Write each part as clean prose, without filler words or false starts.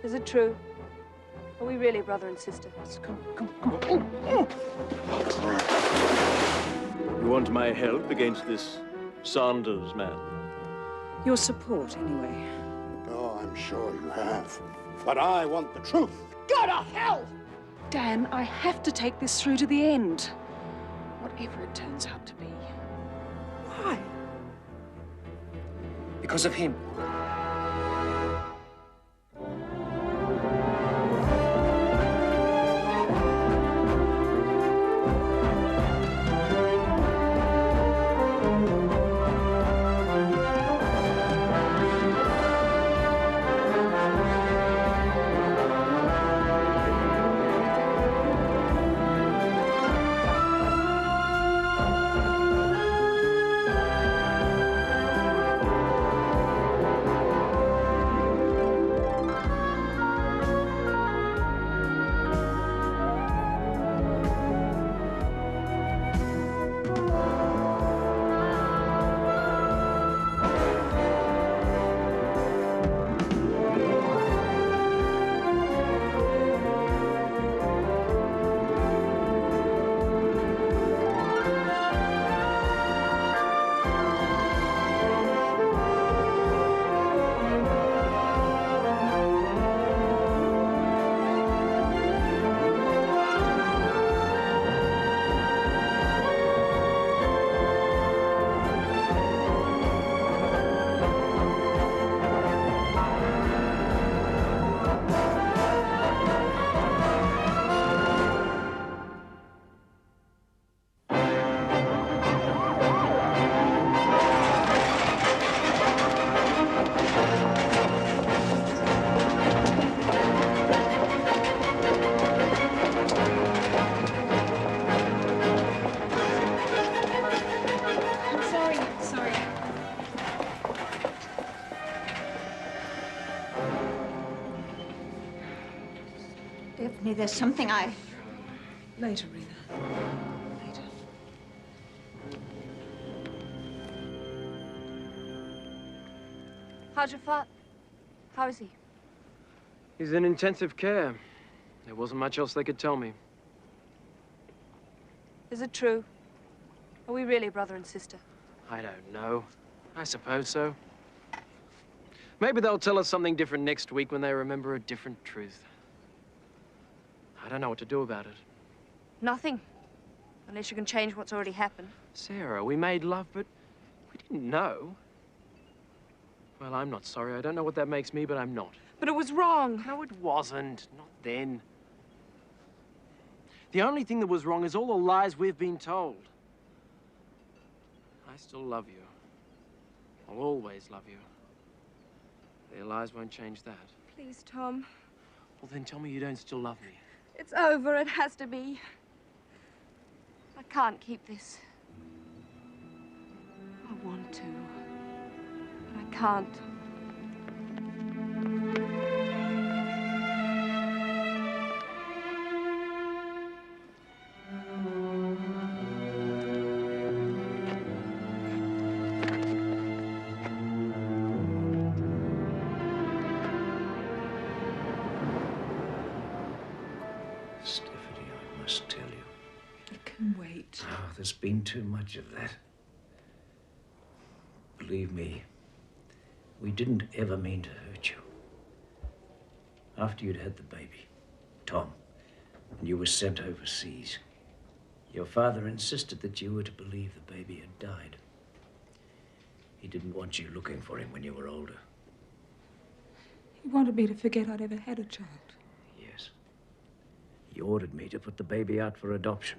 Is it true? Are we really brother and sister? Come on. You want my help against this Saunders man? Your support, anyway. Oh, I'm sure you have. But I want the truth. Go to hell! Dan, I have to take this through to the end. Whatever it turns out to be. Why? Because of him. There's something Later, Rena. Later. How's your father? How is he? He's in intensive care. There wasn't much else they could tell me. Is it true? Are we really brother and sister? I don't know. I suppose so. Maybe they'll tell us something different next week when they remember a different truth. I don't know what to do about it. Nothing. Unless you can change what's already happened. Sarah, we made love, but we didn't know. Well, I'm not sorry. I don't know what that makes me, but I'm not. But it was wrong. No, it wasn't. Not then. The only thing that was wrong is all the lies we've been told. I still love you. I'll always love you. Their lies won't change that. Please, Tom. Well, then tell me you don't still love me. It's over. It has to be. I can't keep this. I want to, but I can't. There's been too much of that. Believe me, we didn't ever mean to hurt you. After you'd had the baby, Tom, and you were sent overseas, your father insisted that you were to believe the baby had died. He didn't want you looking for him when you were older. He wanted me to forget I'd ever had a child. Yes. He ordered me to put the baby out for adoption.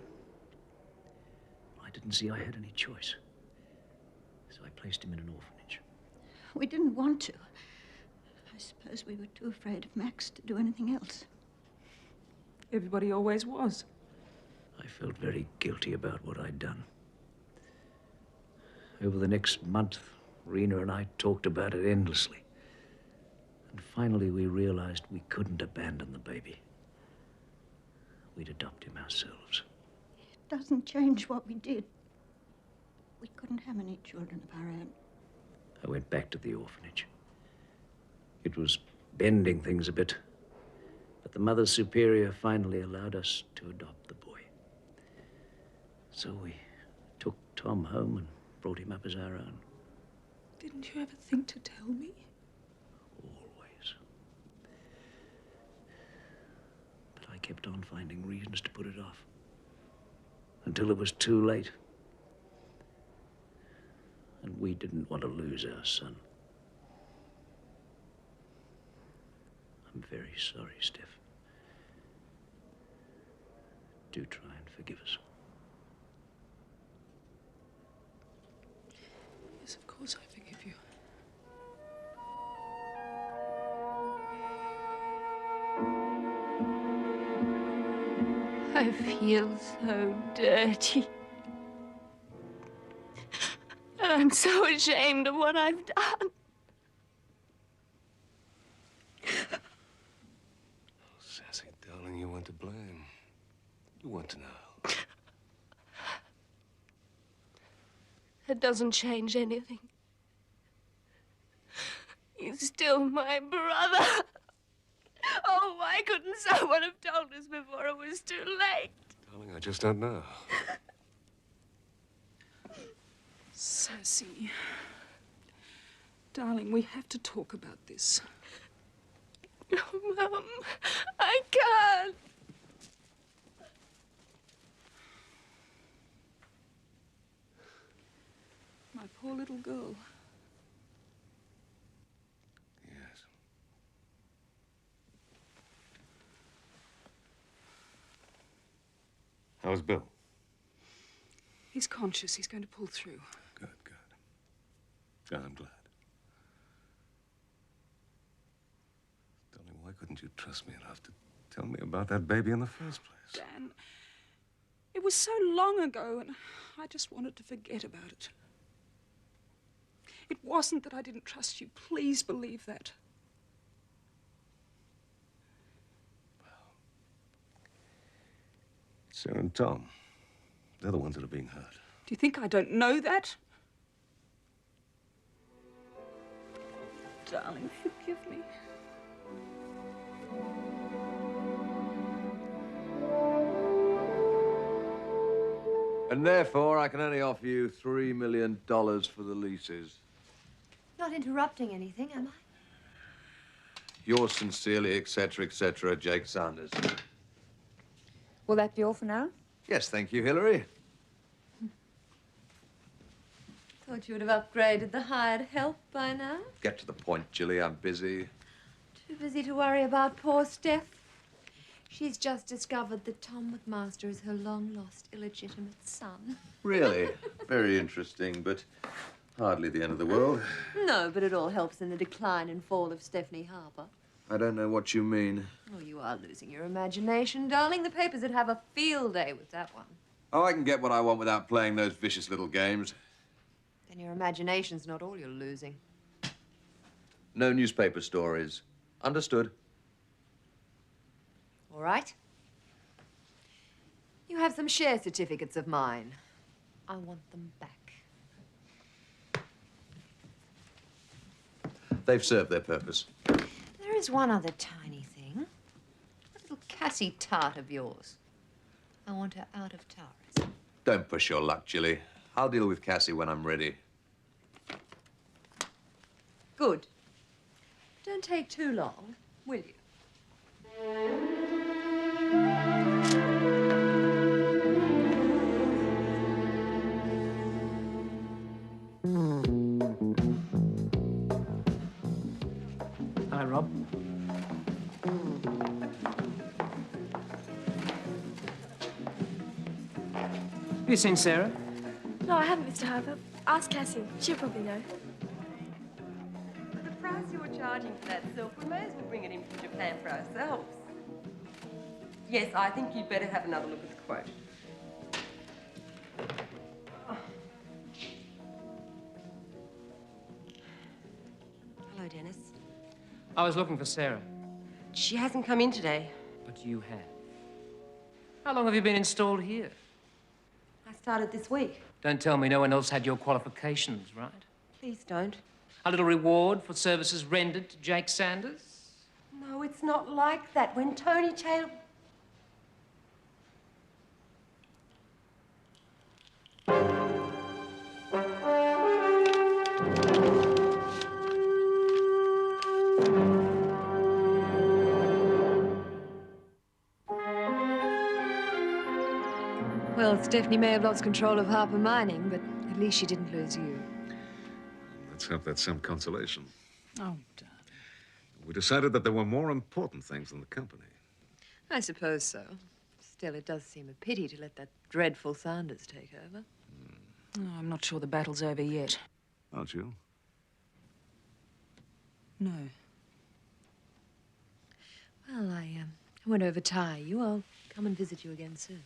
I didn't see I had any choice. So I placed him in an orphanage. We didn't want to. I suppose we were too afraid of Max to do anything else. Everybody always was. I felt very guilty about what I'd done. Over the next month, Rena and I talked about it endlessly. And finally, we realized we couldn't abandon the baby. We'd adopt him ourselves. It doesn't change what we did. We couldn't have any children of our own. I went back to the orphanage. It was bending things a bit, the Mother Superior finally allowed us to adopt the boy. So we took Tom home and brought him up as our own. Didn't you ever think to tell me? Always. But I kept on finding reasons to put it off. Until it was too late. And we didn't want to lose our son. I'm very sorry, Steph. Do try and forgive us. Yes, of course I forgive you. I feel so dirty. And I'm so ashamed of what I've done. Sassy, darling, you weren't to blame. You weren't to know. It doesn't change anything. He's still my brother. Oh, why couldn't someone have told us before it was too late? Darling, I just don't know. Sassy. Darling, we have to talk about this. No, Mum, I can't. My poor little girl. Yes. How's Bill? He's conscious. He's going to pull through. Good, good. I'm glad. Darling, why couldn't you trust me enough to tell me about that baby in the first place? Dan, it was so long ago, and I just wanted to forget about it. It wasn't that I didn't trust you. Please believe that. Sarah and Tom, they're the ones that are being hurt. Do you think I don't know that? Darling, forgive me. And therefore, I can only offer you $3 million for the leases. Not interrupting anything, am I? Yours sincerely, etc., Jake Sanders. Will that be all for now? Yes, thank you, Hillary. Thought you would have upgraded the hired help by now. Get to the point, Jilly. I'm busy. Too busy to worry about poor Steph. She's just discovered that Tom McMaster is her long-lost illegitimate son. Really? Very interesting, but hardly the end of the world. No, but it all helps in the decline and fall of Stephanie Harper. I don't know what you mean. Oh, you are losing your imagination, darling. The papers would have a field day with that one. Oh, I can get what I want without playing those vicious little games. Then your imagination's not all you're losing. No newspaper stories. Understood. All right. You have some share certificates of mine. I want them back. They've served their purpose. There is one other tiny thing. That little Cassie tart of yours. I want her out of Tara's. Don't push your luck, Jilly. I'll deal with Cassie when I'm ready. Good. Don't take too long, will you? Hi, Rob. Have you seen Sarah? No, I haven't, Mr. Harper. Ask Cassie. She'll probably know. For the price you're charging for that silk, we may as well bring it in from Japan for ourselves. Yes, I think you'd better have another look at the quote. Hello, Dennis. I was looking for Sarah. She hasn't come in today. But you have. How long have you been installed here? I started this week. Don't tell me no one else had your qualifications, right? Please don't. A little reward for services rendered to Jake Sanders? No, it's not like that. When Tony Taylor... Well, Stephanie may have lost control of Harper Mining, but at least she didn't lose you. Let's hope that's some consolation. Oh, We decided that there were more important things than the company. I suppose so. Still, it does seem a pity to let that dreadful Sanders take over. Oh, I'm not sure the battle's over yet. Aren't you? No. Well, I won't overtire you. I'll come and visit you again soon.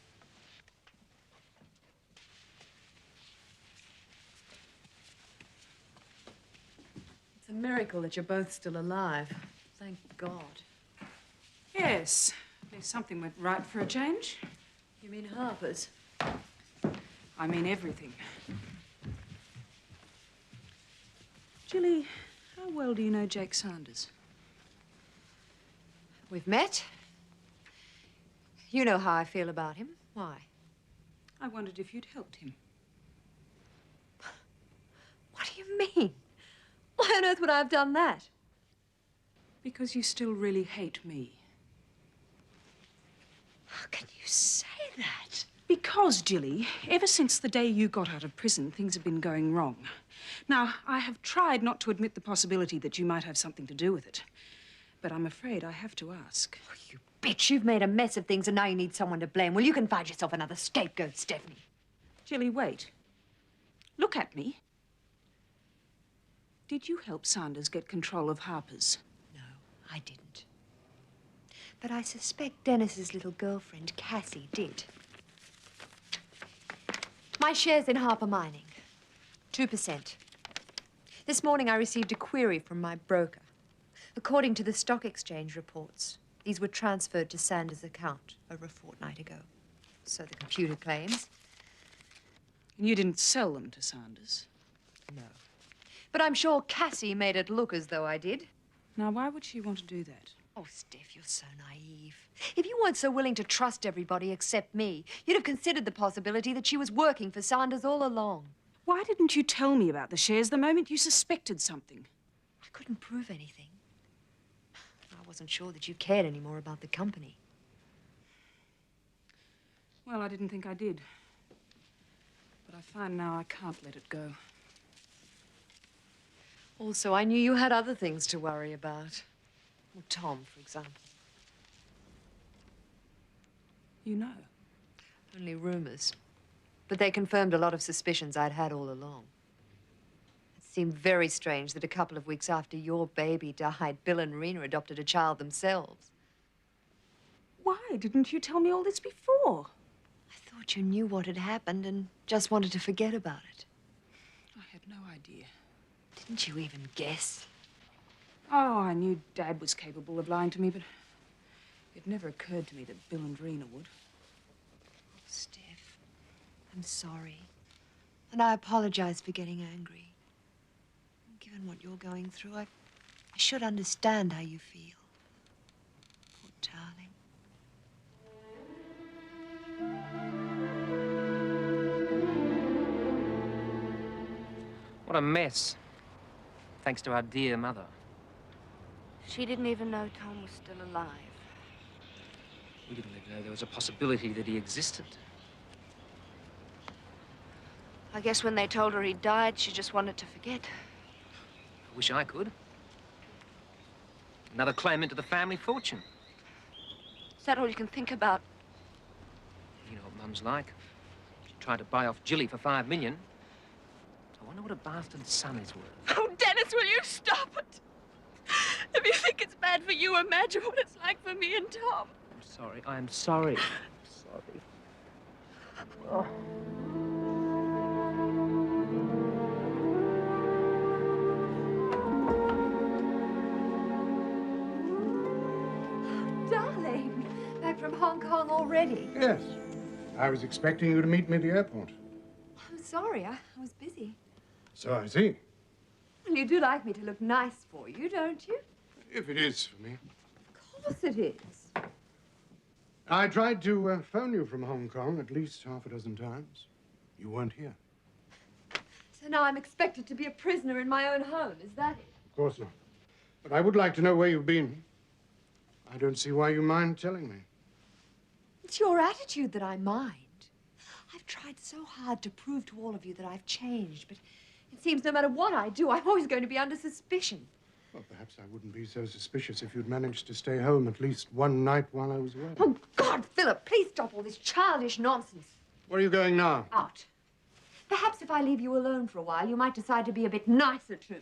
It's a miracle that you're both still alive. Thank God. Yes. At least something went right for a change. You mean Harper's? I mean everything. Jilly, how well do you know Jake Sanders? We've met. You know how I feel about him. Why? I wondered if you'd helped him. What do you mean? Why on earth would I have done that? Because you still really hate me. How can you say that? Because, Jilly, ever since the day you got out of prison, things have been going wrong. Now, I have tried not to admit the possibility that you might have something to do with it. But I'm afraid I have to ask. Oh, you bitch, you've made a mess of things and now you need someone to blame. Well, you can find yourself another scapegoat, Stephanie. Jilly, wait. Look at me. Did you help Sanders get control of Harper's? No, I didn't. But I suspect Dennis's little girlfriend, Cassie, did. My shares in Harper Mining, 2%. This morning I received a query from my broker. According to the stock exchange reports, these were transferred to Sanders' account over a fortnight ago. So the computer claims. And you didn't sell them to Sanders? No. But I'm sure Cassie made it look as though I did. Now, why would she want to do that? Oh, Steph, you're so naive. If you weren't so willing to trust everybody except me, you'd have considered the possibility that she was working for Sanders all along. Why didn't you tell me about the shares the moment you suspected something? I couldn't prove anything. I wasn't sure that you cared any more about the company. Well, I didn't think I did. But I find now I can't let it go. Also, I knew you had other things to worry about. Well, Tom, for example. You know? Only rumors. But they confirmed a lot of suspicions I'd had all along. It seemed very strange that a couple of weeks after your baby died, Bill and Rena adopted a child themselves. Why didn't you tell me all this before? I thought you knew what had happened and just wanted to forget about it. I had no idea. Didn't you even guess? Oh, I knew Dad was capable of lying to me, but it never occurred to me that Bill and Rena would. Oh, Steph, I'm sorry. And I apologize for getting angry. Given what you're going through, I should understand how you feel. Poor darling. What a mess. Thanks to our dear mother. She didn't even know Tom was still alive. We didn't even know there was a possibility that he existed. I guess when they told her he died, she just wanted to forget. I wish I could. Another claim into the family fortune. Is that all you can think about? You know what Mum's like. She tried to buy off Jilly for $5 million. I wonder what a bastard son is worth. Oh, Dennis, will you stop it? If you think it's bad for you, imagine what it's like for me and Tom. I'm sorry. I'm sorry. I'm sorry. Oh. Darling, back from Hong Kong already? Yes. I was expecting you to meet me at the airport. I'm sorry, I was busy. So I see. Well, you do like me to look nice for you, don't you? If it is for me. course it is. I tried to phone you from Hong Kong at least half a dozen times. You weren't here. So now I'm expected to be a prisoner in my own home, is that it? Of course not. But I would like to know where you've been. I don't see why you mind telling me. It's your attitude that I mind. I've tried so hard to prove to all of you that I've changed, but it seems no matter what I do, I'm always going to be under suspicion. Well, perhaps I wouldn't be so suspicious if you'd managed to stay home at least one night while I was away. Oh, God, Philip, please stop all this childish nonsense. Where are you going now? Out. Perhaps if I leave you alone for a while, you might decide to be a bit nicer to me.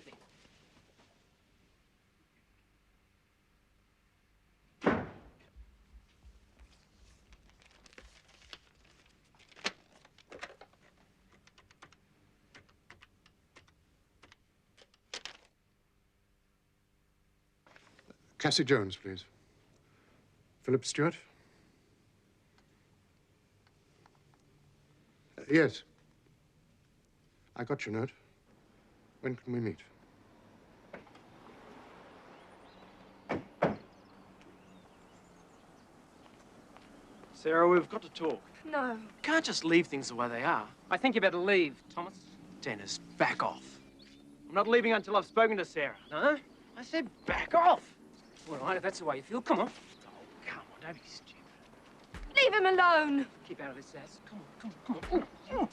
Cassie Jones, please. Philip Stewart? Yes. I got your note. When can we meet? Sarah, we've got to talk. No. You can't just leave things the way they are. I think you better leave, Thomas. Dennis, back off. I'm not leaving until I've spoken to Sarah. No? I said back off. All right, if that's the way you feel, come on. Oh, come on, don't be stupid. Leave him alone. Keep out of this house. Come on, come on, come on. Ooh.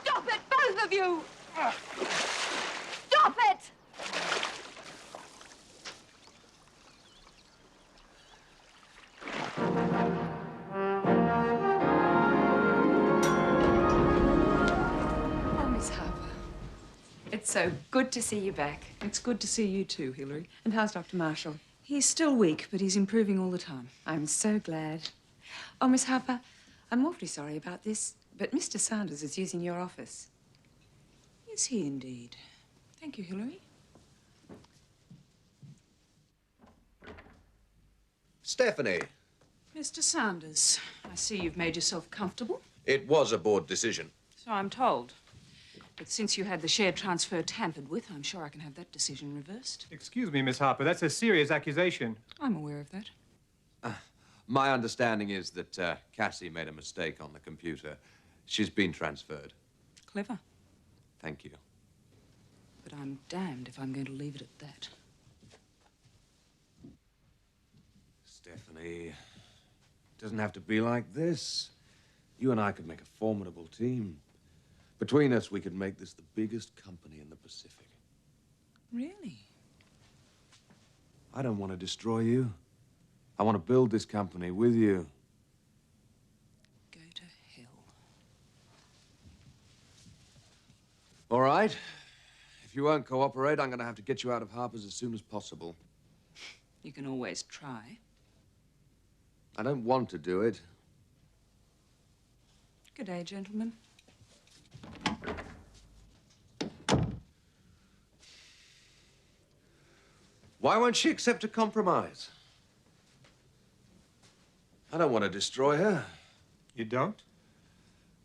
Stop it, both of you! Stop it! Oh, Miss Harper. It's so good to see you back. It's good to see you too, Hilary. And how's Dr. Marshall? He's still weak, but he's improving all the time. I'm so glad. Oh, Miss Harper, I'm awfully sorry about this, but Mr. Sanders is using your office. Is he indeed? Thank you, Hilary. Stephanie. Mr. Sanders, I see you've made yourself comfortable. It was a board decision. So I'm told. But since you had the share transfer tampered with, I'm sure I can have that decision reversed. Excuse me, Miss Harper, that's a serious accusation. I'm aware of that. My understanding is that Cassie made a mistake on the computer. She's been transferred. Clever. Thank you. But I'm damned if I'm going to leave it at that. Stephanie, it doesn't have to be like this. You and I could make a formidable team. Between us, we could make this the biggest company in the Pacific. Really? I don't want to destroy you. I want to build this company with you. Go to hell. All right. If you won't cooperate, I'm going to have to get you out of Harper's as soon as possible. You can always try. I don't want to do it. Good day, gentlemen. Why won't she accept a compromise? I don't want to destroy her. You don't?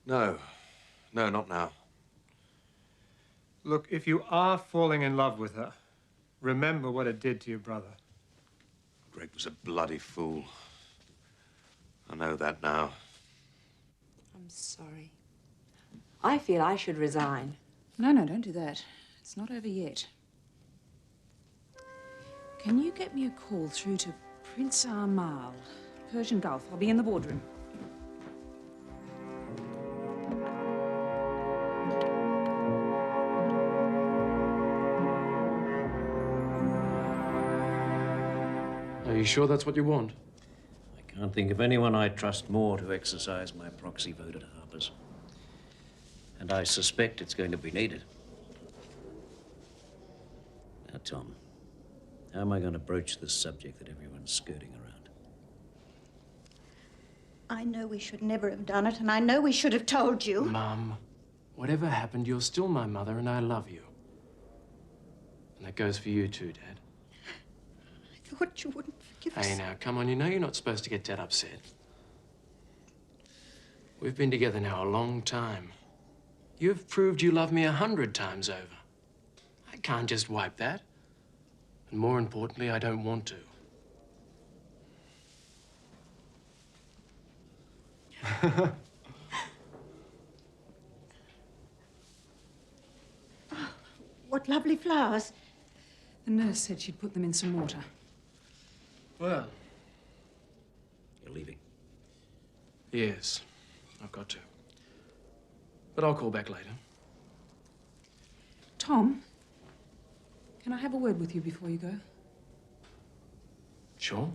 No. No, not now. Look, if you are falling in love with her, remember what it did to your brother. Greg was a bloody fool. I know that now. I'm sorry. I feel I should resign. No, don't do that. It's not over yet. Can you get me a call through to Prince Armal, Persian Gulf? I'll be in the boardroom. Are you sure that's what you want? I can't think of anyone I trust more to exercise my proxy vote at Harper's. And I suspect it's going to be needed. Now, Tom, how am I going to broach this subject that everyone's skirting around? I know we should never have done it, and I know we should have told you. Mum, whatever happened, you're still my mother, and I love you. And that goes for you too, Dad. I thought you wouldn't forgive us. Hey, now, come on, you know you're not supposed to get Dad upset. We've been together now a long time. You've proved you love me 100 times over. I can't just wipe that. And more importantly, I don't want to. What lovely flowers. The nurse said she'd put them in some water. Well. You're leaving. Yes, I've got to. But I'll call back later. Tom, can I have a word with you before you go? Sure.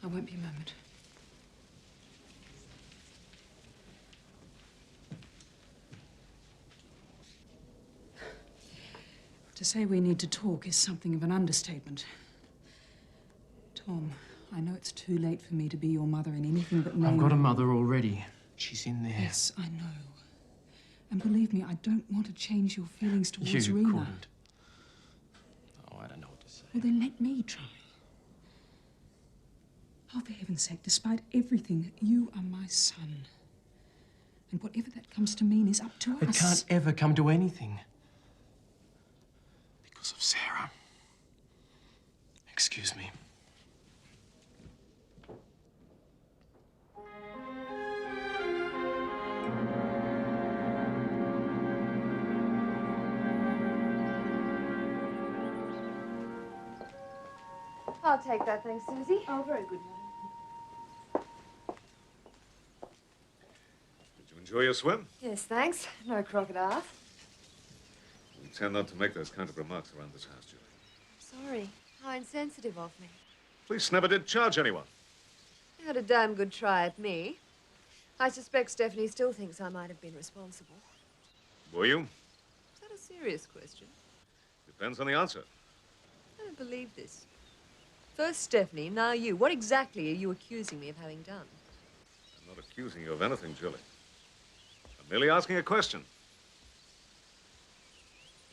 I won't be a moment. To say we need to talk is something of an understatement. Tom, I know it's too late for me to be your mother in anything but name. I've got a mother already. She's in there. Yes, I know. And believe me, I don't want to change your feelings towards You Rena. couldn't. Oh, I don't know what to say. Well, then let me try. Oh, for heaven's sake, despite everything, you are my son. And whatever that comes to mean is up to us. It can't ever come to anything. Because of Sarah. Excuse me. I'll take that, thanks, Susie. Oh, very good, Mum. Did you enjoy your swim? Yes, thanks. No crocodiles. We tend not to make those kind of remarks around this house, Jilly. Sorry. How insensitive of me. Police never did charge anyone. You had a damn good try at me. I suspect Stephanie still thinks I might have been responsible. Were you? Is that a serious question? Depends on the answer. I don't believe this. First Stephanie, now you. What exactly are you accusing me of having done? I'm not accusing you of anything, Jilly. I'm merely asking a question.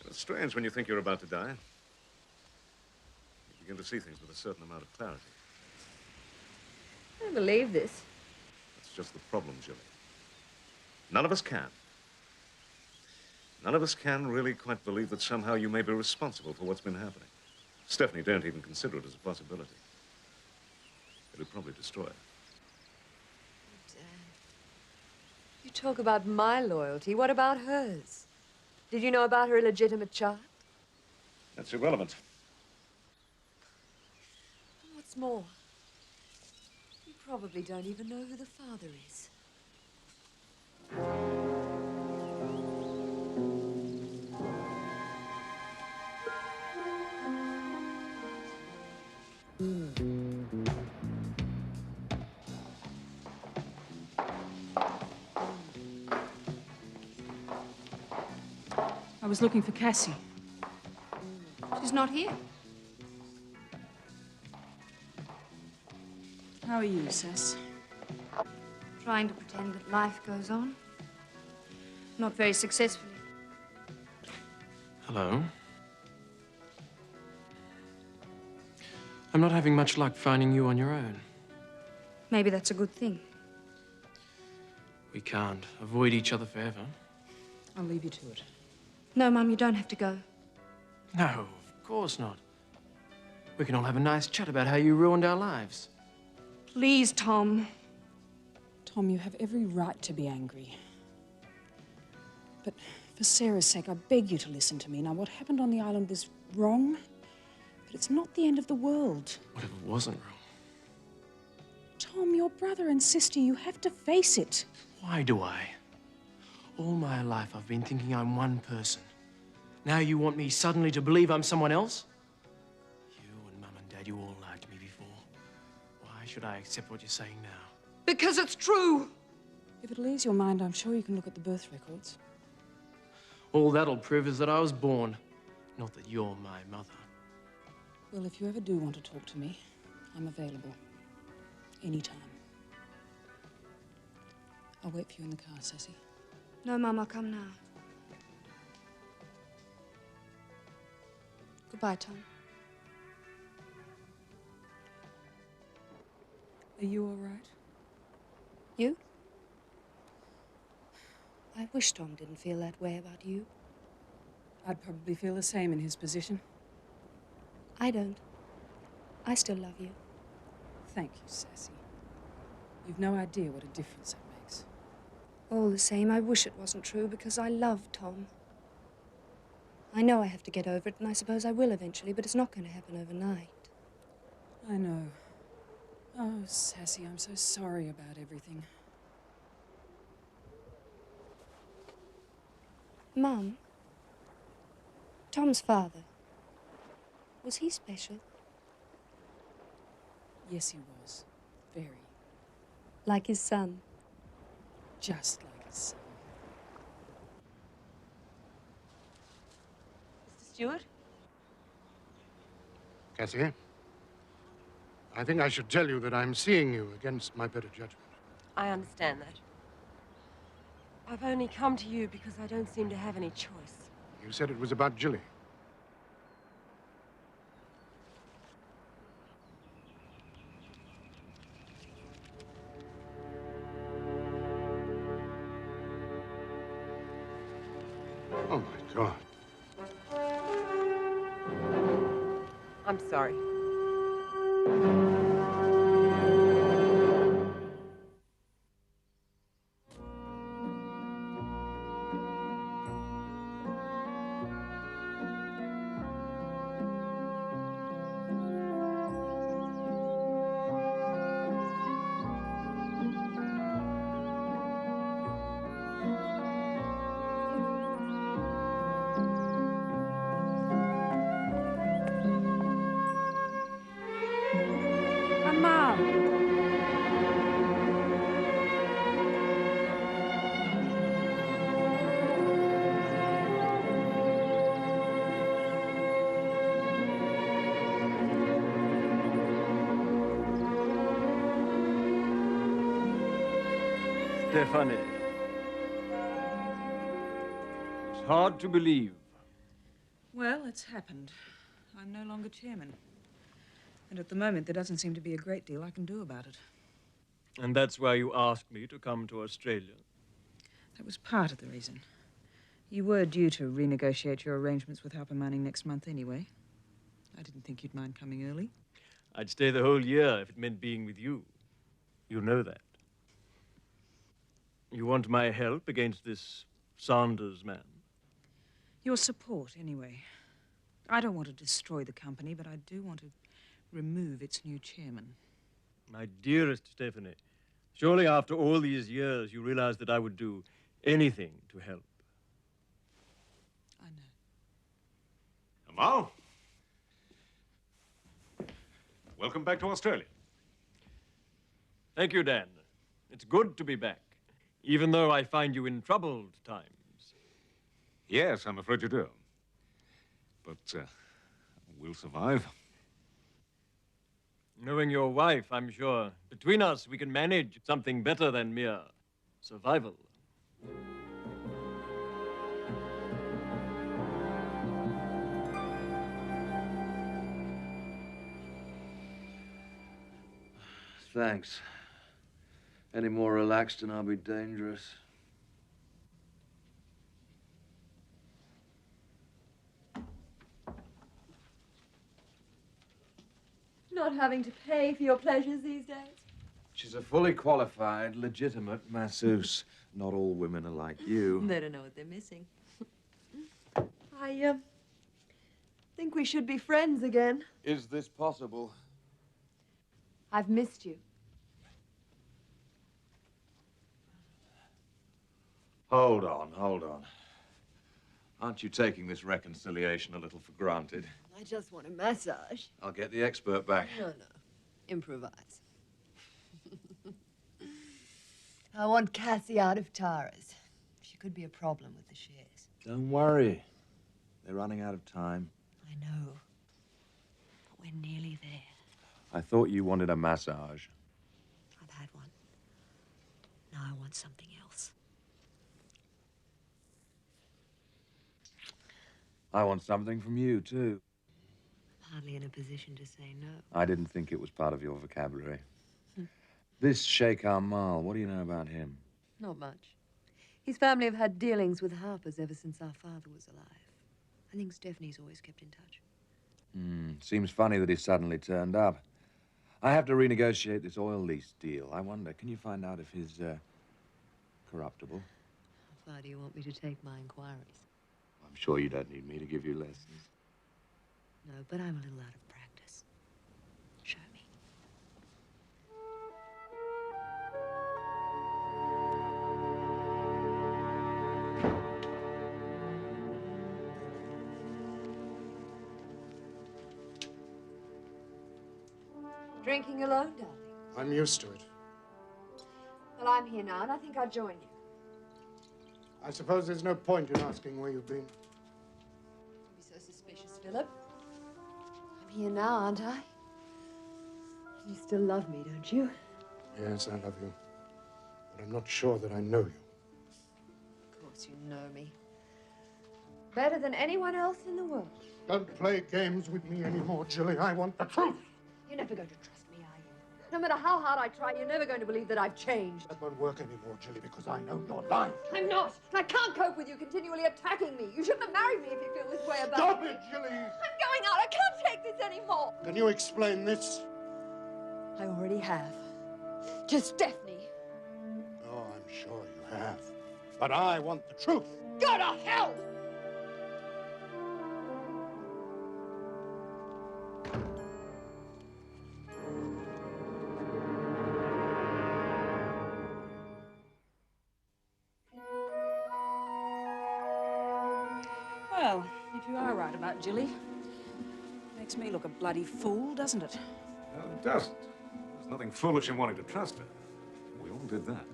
It's strange when you think you're about to die. You begin to see things with a certain amount of clarity. I don't believe this. That's just the problem, Jilly. None of us can. None of us can really quite believe that somehow you may be responsible for what's been happening. Stephanie don't even consider it as a possibility. It'll probably destroy her. Oh, damn. You talk about my loyalty. What about hers? Did you know about her illegitimate child? That's irrelevant. And what's more, you probably don't even know who the father is. I was looking for Cassie. She's not here. How are you, Sass? Trying to pretend that life goes on. Not very successfully. Hello. I'm not having much luck finding you on your own. Maybe that's a good thing. We can't avoid each other forever. I'll leave you to it. No, Mum, you don't have to go. No, of course not. We can all have a nice chat about how you ruined our lives. Please, Tom. Tom, you have every right to be angry. But for Sarah's sake, I beg you to listen to me. Now, what happened on the island was wrong, but it's not the end of the world. Whatever wasn't wrong. Tom, your brother and sister, you have to face it. Why do I? All my life I've been thinking I'm one person. Now you want me suddenly to believe I'm someone else? You and Mum and Dad, you all lied to me before. Why should I accept what you're saying now? Because it's true. If it'll ease your mind, I'm sure you can look at the birth records. All that'll prove is that I was born, not that you're my mother. Well, if you ever do want to talk to me, I'm available. Anytime. I'll wait for you in the car, Sassy. No, Mum, I'll come now. Goodbye, Tom. Are you all right? You? I wish Tom didn't feel that way about you. I'd probably feel the same in his position. I don't. I still love you. Thank you, Sassy. You've no idea what a difference it makes. All the same, I wish it wasn't true because I love Tom. I know I have to get over it, and I suppose I will eventually, but it's not going to happen overnight. I know. Oh, Sassy, I'm so sorry about everything. Mum, Tom's father, was he special? Yes, he was. Very. Like his son? Just like his son. Mr. Stewart? Cassie, I think I should tell you that I'm seeing you against my better judgment. I understand that. I've only come to you because I don't seem to have any choice. You said it was about Jilly. Oh, my God. I'm sorry. Stephanie. It's hard to believe. Well, it's happened. I'm no longer chairman. And at the moment, there doesn't seem to be a great deal I can do about it. And that's why you asked me to come to Australia. That was part of the reason. You were due to renegotiate your arrangements with Harper Mining next month anyway. I didn't think you'd mind coming early. I'd stay the whole year if it meant being with you. You know that. You want my help against this Sanders man? Your support, anyway. I don't want to destroy the company, but I do want to remove its new chairman. My dearest Stephanie, surely after all these years you realize that I would do anything to help. I know. Amal? Welcome back to Australia. Thank you, Dan. It's good to be back, even though I find you in troubled times. Yes, I'm afraid you do. But we'll survive. Knowing your wife, I'm sure, between us, we can manage something better than mere survival. Thanks. Any more relaxed and I'll be dangerous. Not having to pay for your pleasures these days? She's a fully qualified, legitimate masseuse. Not all women are like you. They don't know what they're missing. I think we should be friends again. Is this possible? I've missed you. Hold on, hold on. Aren't you taking this reconciliation a little for granted? I just want a massage. I'll get the expert back. No. Improvise. I want Cassie out of Tara's. She could be a problem with the shares. Don't worry. They're running out of time. I know. But we're nearly there. I thought you wanted a massage. I've had one. Now I want something else. I want something from you, too. I'm hardly in a position to say no. I didn't think it was part of your vocabulary. This Sheikh Amal, what do you know about him? Not much. His family have had dealings with Harpers ever since our father was alive. I think Stephanie's always kept in touch. Seems funny that he suddenly turned up. I have to renegotiate this oil lease deal. I wonder, can you find out if he's, corruptible? How far do you want me to take my inquiries? I'm sure you don't need me to give you lessons. No, but I'm a little out of practice. Show me. Drinking alone, darling? I'm used to it. Well, I'm here now, and I think I'll join you. I suppose there's no point in asking where you've been. Don't be so suspicious, Philip. I'm here now, aren't I? You still love me, don't you? Yes, I love you. But I'm not sure that I know you. Of course you know me. Better than anyone else in the world. Don't play games with me anymore, Jilly. I want the truth. You're never going to trust me, are you? No matter how hard I try, you're never going to believe that I've changed. That won't work anymore, Jilly, because I know you're lying. I'm not. I can't cope with you continually attacking me. You shouldn't have married me if you feel this way about Stop me. it, Jilly! I'm going out. I can't take this anymore. Can you explain this? I already have. To Stephanie. Oh, I'm sure you have. But I want the truth. Go to hell! Well, if you are right about Jilly, makes me look a bloody fool, doesn't it? No, it doesn't. There's nothing foolish in wanting to trust her. We all did that.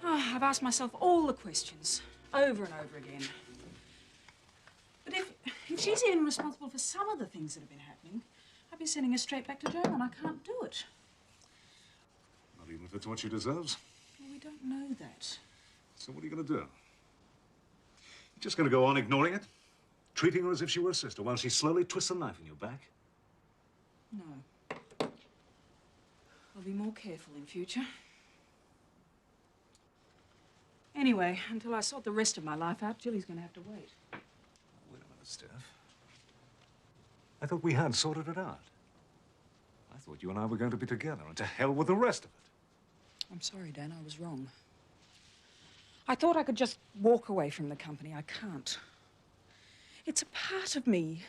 Oh, I've asked myself all the questions, over and over again. But if she's even responsible for some of the things that have been happening, I'd be sending her straight back to jail, and I can't do it. Not even if it's what she deserves. Well, we don't know that. So what are you going to do? You're just going to go on ignoring it? Treating her as if she were a sister while she slowly twists a knife in your back? No. I'll be more careful in future. Anyway, until I sort the rest of my life out, Jilly's going to have to wait. Wait a minute, Steph. I thought we had sorted it out. I thought you and I were going to be together, and to hell with the rest of it. I'm sorry, Dan, I was wrong. I thought I could just walk away from the company. I can't. It's a part of me.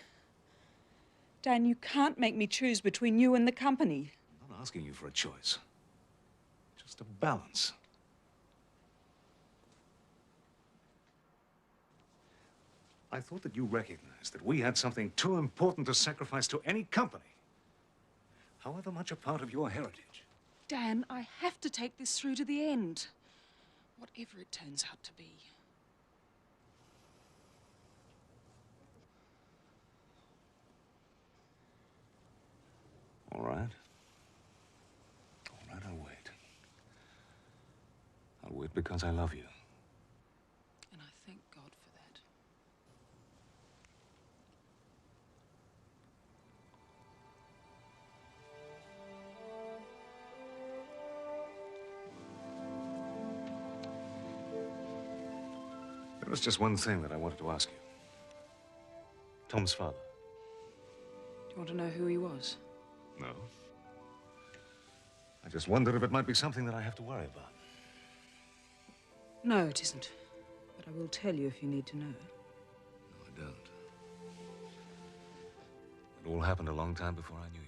Dan, you can't make me choose between you and the company. I'm not asking you for a choice. Just a balance. I thought that you recognized that we had something too important to sacrifice to any company, however much a part of your heritage. Dan, I have to take this through to the end. Whatever it turns out to be. All right. All right, I'll wait. I'll wait because I love you. And I thank God for that. There was just one thing that I wanted to ask you. Tom's father. Do you want to know who he was? No. I just wondered if it might be something that I have to worry about. No, it isn't. But I will tell you if you need to know. No, I don't. It all happened a long time before I knew you.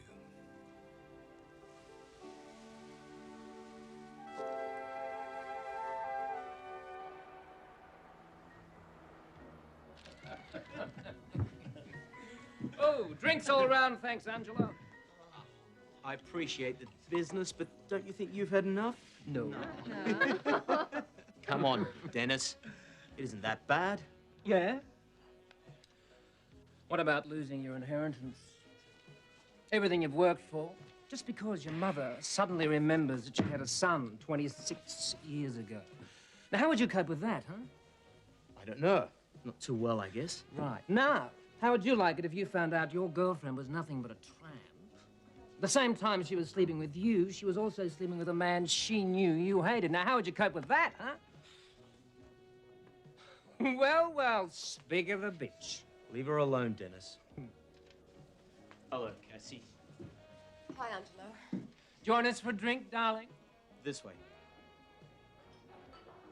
Oh, drinks all round, thanks, Angela. I appreciate the business, but don't you think you've had enough? No. Come on, Dennis. It isn't that bad. Yeah? What about losing your inheritance? Everything you've worked for, just because your mother suddenly remembers that she had a son 26 years ago. Now, how would you cope with that, huh? I don't know. Not too well, I guess. Right. Now, how would you like it if you found out your girlfriend was nothing but a tramp? At the same time she was sleeping with you, she was also sleeping with a man she knew you hated. Now, how would you cope with that, huh? Well, well, speak of a bitch. Leave her alone, Dennis. Hello, Cassie. Hi, Angelo. Join us for a drink, darling? This way.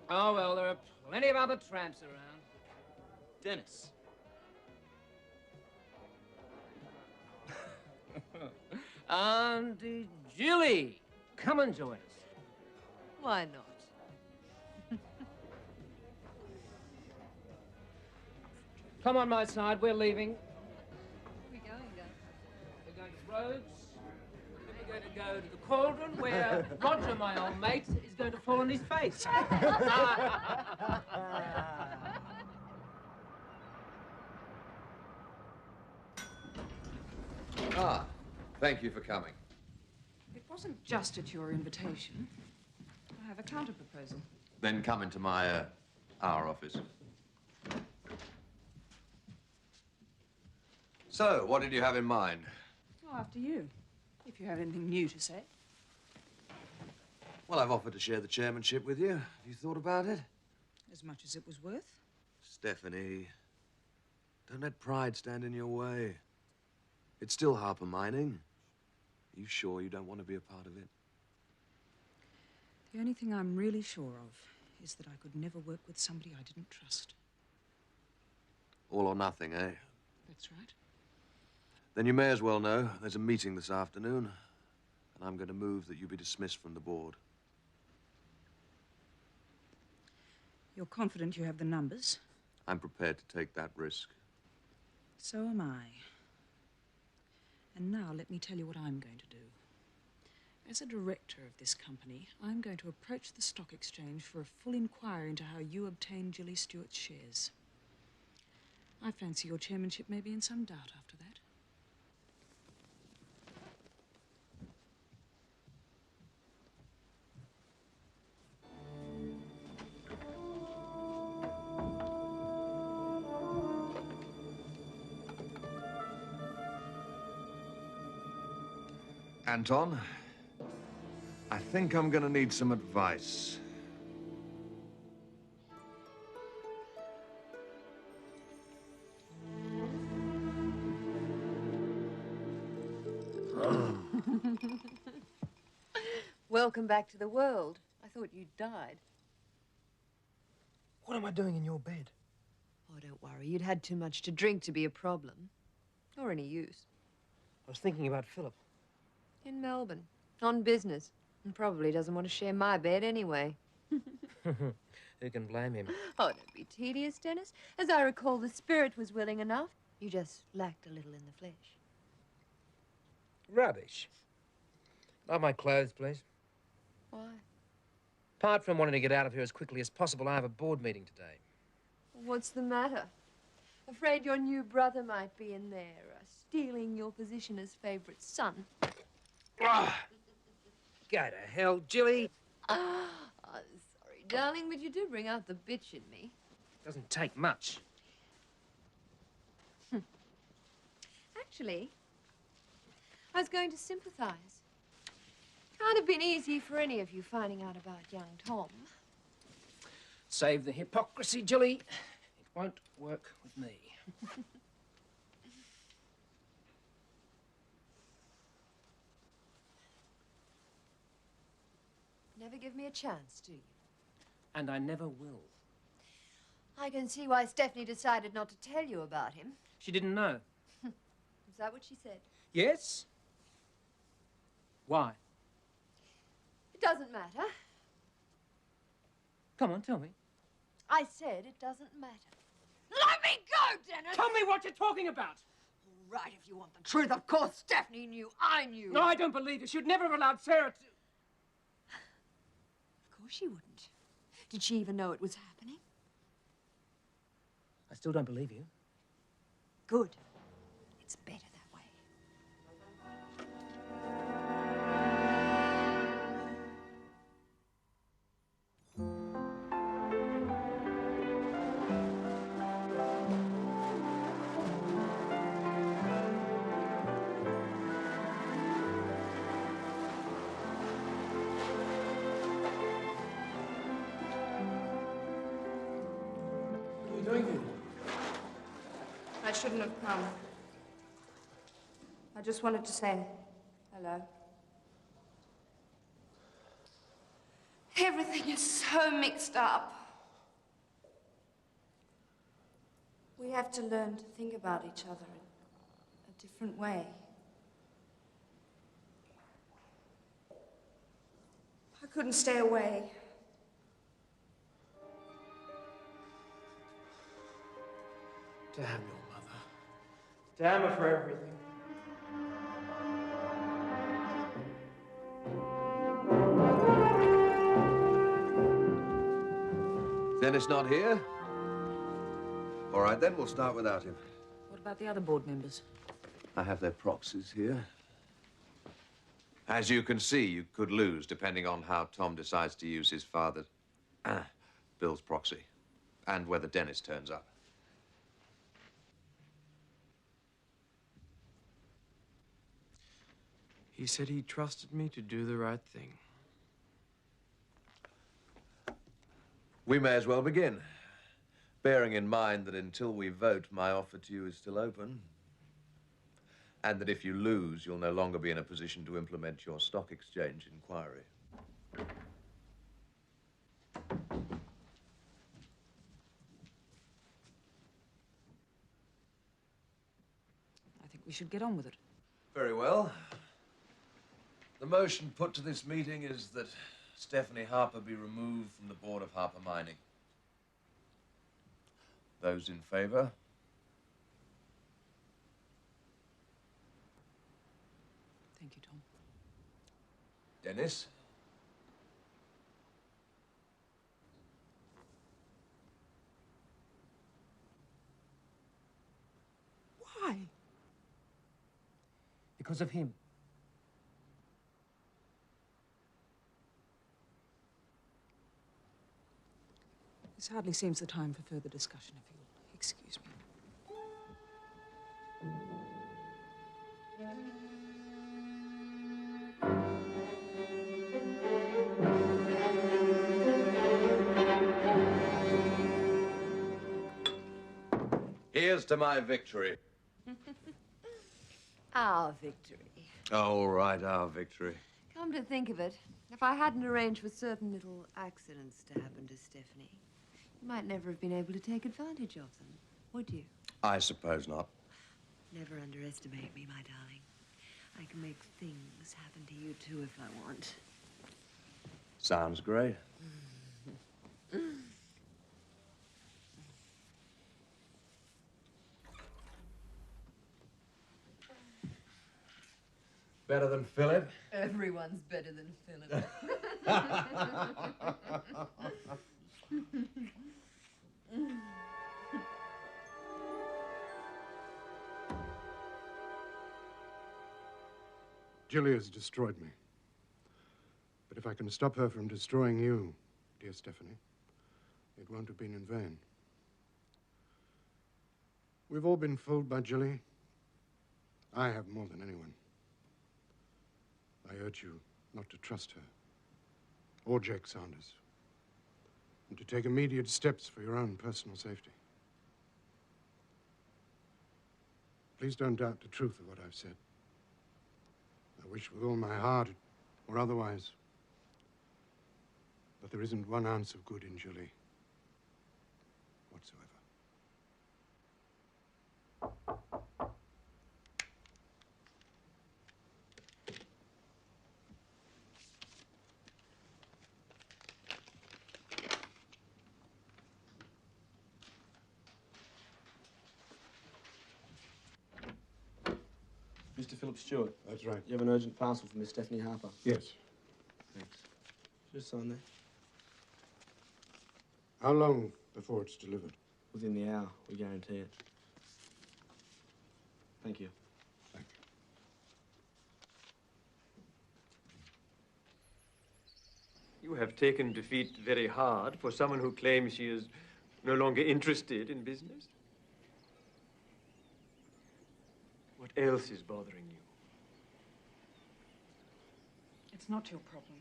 Oh, well, there are plenty of other tramps around. Dennis. Auntie Jilly, come and join us. Why not? Come on my side, we're leaving. Where are we going, Dad? We're going to Rhodes. Then we're going to go to the cauldron where Roger, my old mate, is going to fall on his face. Ah, thank you for coming. It wasn't just at your invitation. I have a counter-proposal. Then come into my, our office. So, what did you have in mind? Well, after you, if you have anything new to say. Well, I've offered to share the chairmanship with you. Have you thought about it? As much as it was worth. Stephanie, don't let pride stand in your way. It's still Harper Mining. Are you sure you don't want to be a part of it? The only thing I'm really sure of is that I could never work with somebody I didn't trust. All or nothing, eh? That's right. Then you may as well know there's a meeting this afternoon, and I'm going to move that you be dismissed from the board. You're confident you have the numbers? I'm prepared to take that risk. So am I. And now let me tell you what I'm going to do. As a director of this company, I'm going to approach the stock exchange for a full inquiry into how you obtained Jilly Stewart's shares. I fancy your chairmanship may be in some doubt after that. Anton, I think I'm going to need some advice. Welcome back to the world. I thought you'd died. What am I doing in your bed? Oh, don't worry. You'd had too much to drink to be a problem. Or any use. I was thinking about Philip. In Melbourne. On business. And probably doesn't want to share my bed anyway. Who can blame him? Oh, don't be tedious, Dennis. As I recall, the spirit was willing enough. You just lacked a little in the flesh. Rubbish. Love my clothes, please. Why? Apart from wanting to get out of here as quickly as possible, I have a board meeting today. What's the matter? Afraid your new brother might be in there, stealing your position as favourite son. Go to hell, Jilly. Oh, sorry, darling, but you do bring out the bitch in me. Doesn't take much. Actually, I was going to sympathise. Can't have been easy for any of you finding out about young Tom. Save the hypocrisy, Jilly. It won't work with me. Never give me a chance, do you? And I never will. I can see why Stephanie decided not to tell you about him. She didn't know. Is that what she said? Yes? Why? It doesn't matter. Come on, tell me. I said it doesn't matter. Let me go, Dennis! Tell me what you're talking about! All right, if you want the truth. Of course, Stephanie knew. I knew. No, I don't believe you. She'd never have allowed Sarah to... Of course she wouldn't. Did she even know it was happening? I still don't believe you. Good. It's better that way. I shouldn't have come. I just wanted to say hello. Everything is so mixed up. We have to learn to think about each other in a different way. I couldn't stay away. Damn your mother. Damn her for everything. Dennis not here? All right, then we'll start without him. What about the other board members? I have their proxies here. As you can see, you could lose depending on how Tom decides to use his father, Bill's proxy, and whether Dennis turns up. He said he trusted me to do the right thing. We may as well begin, bearing in mind that until we vote, my offer to you is still open, and that if you lose, you'll no longer be in a position to implement your stock exchange inquiry. I think we should get on with it. Very well. The motion put to this meeting is that Stephanie Harper be removed from the board of Harper Mining. Those in favor? Thank you, Tom. Dennis? Why? Because of him. This hardly seems the time for further discussion, if you'll excuse me. Here's to my victory. Our victory. All right, our victory. Come to think of it, if I hadn't arranged for certain little accidents to happen to Stephanie, you might never have been able to take advantage of them, would you? I suppose not. Never underestimate me, my darling. I can make things happen to you, too, if I want. Sounds great. Better than Philip? Everyone's better than Philip. Jilly has destroyed me. But if I can stop her from destroying you, dear Stephanie, it won't have been in vain. We've all been fooled by Jilly. I have more than anyone. I urge you not to trust her, or Jake Sanders, and to take immediate steps for your own personal safety. Please don't doubt the truth of what I've said. I wish with all my heart, or otherwise, but there isn't one ounce of good in Jilly whatsoever. Mr. Philip Stewart. That's right. You have an urgent parcel for Miss Stephanie Harper. Yes. Thanks. Just sign there. How long before it's delivered? Within the hour, we guarantee it. Thank you. Thank you. You have taken defeat very hard for someone who claims she is no longer interested in business. What else is bothering you? It's not your problem.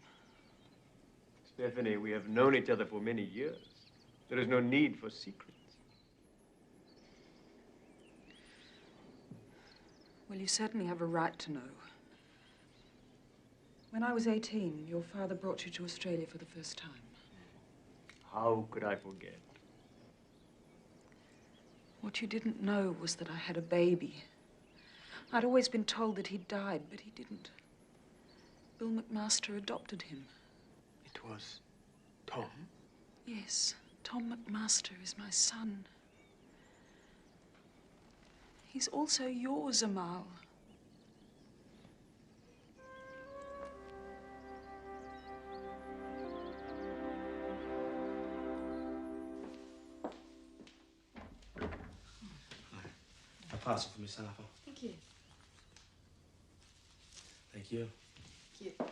Stephanie, we have known each other for many years. There is no need for secrets. Well, you certainly have a right to know. When I was 18, your father brought you to Australia for the first time. How could I forget? What you didn't know was that I had a baby. I'd always been told that he'd died, but he didn't. Bill McMaster adopted him. It was Tom? Yes, Tom McMaster is my son. He's also yours, Amal. A parcel for Miss Harper. Thank you. Thank you. Thank you.